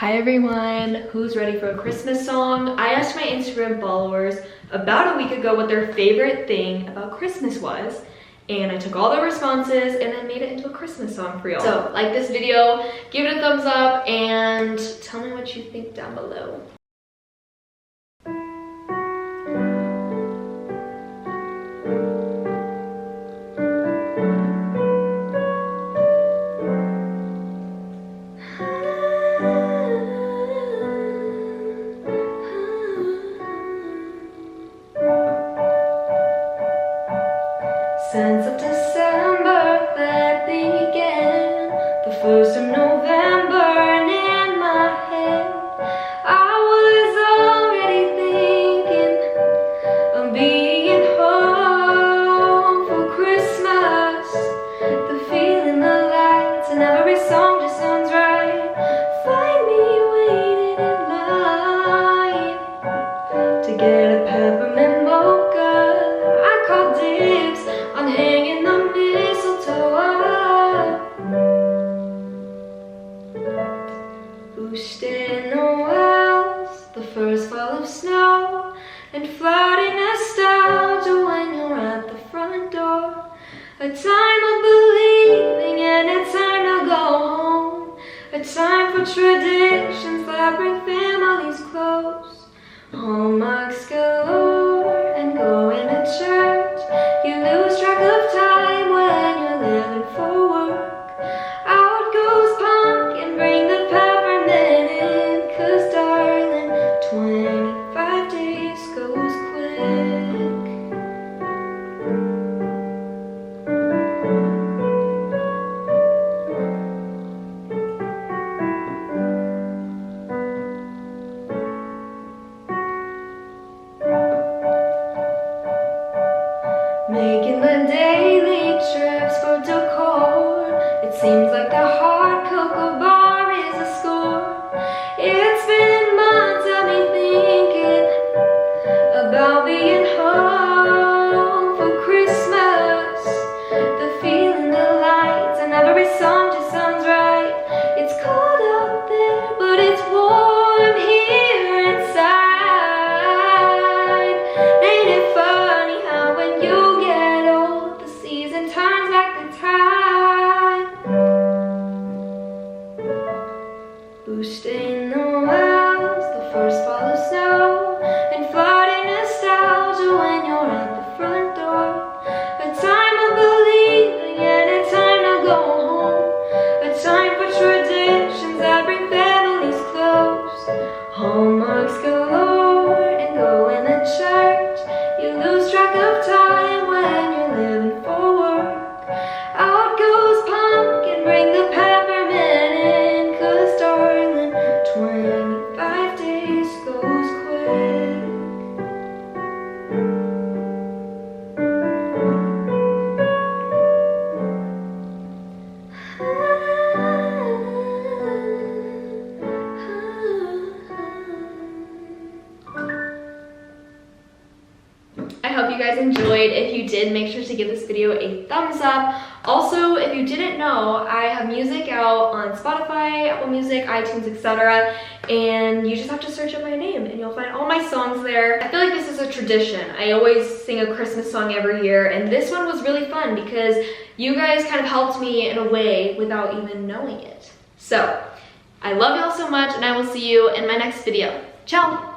Hi everyone, who's ready for a Christmas song? I asked my Instagram followers about a week ago what their favorite thing about Christmas was, and I took all the responses and then made it into a Christmas song for y'all. So like this video, give it a thumbs up, and tell me what you think down below. Sense of December that began the 1st of November, and in my head I was already thinking of being home for Christmas. The feeling, the lights, and every song just sounds right. Find me waiting in line to get a peppermint mocha. I call dibs on hanging the mistletoe up. Boosting the wells, the first fall of snow, and flooding nostalgia when you're at the front door. A time of believing and a time to go home. A time for traditions that bring families close. Hallmarks galore and going to church. You lose track of time when you're living for work. Out goes pumpkin, bring the peppermint in, 'cause darling, 25 days goes quick. Making the daily trips for decor. It seems like the hot cocoa bar is a score. It's been months of me thinking about being home for Christmas. The feeling, the lights, and every song just sounds right. It's cold out there, but it's warm here inside. Ain't it funny how when you turns back the time. Boosting the wells, the first fall of snow, and flooding nostalgia when you're at the front door. A time of believing and a time to go home. A time for traditions that bring families close. Hallmarks galore and going to church. You lose track of time when you're living for work. Out goes pumpkin, bring the peppermint in, 'cause darling, 25 days goes quick. I hope you guys enjoyed. If you did, make sure to give this video a thumbs up. Also, if you didn't know, I have music out on Spotify, Apple Music, iTunes, etc. And you just have to search up my name and you'll find all my songs there. I feel like this is a tradition. I always sing a Christmas song every year, and this one was really fun because you guys kind of helped me in a way without even knowing it. So, I love y'all so much, and I will see you in my next video. Ciao!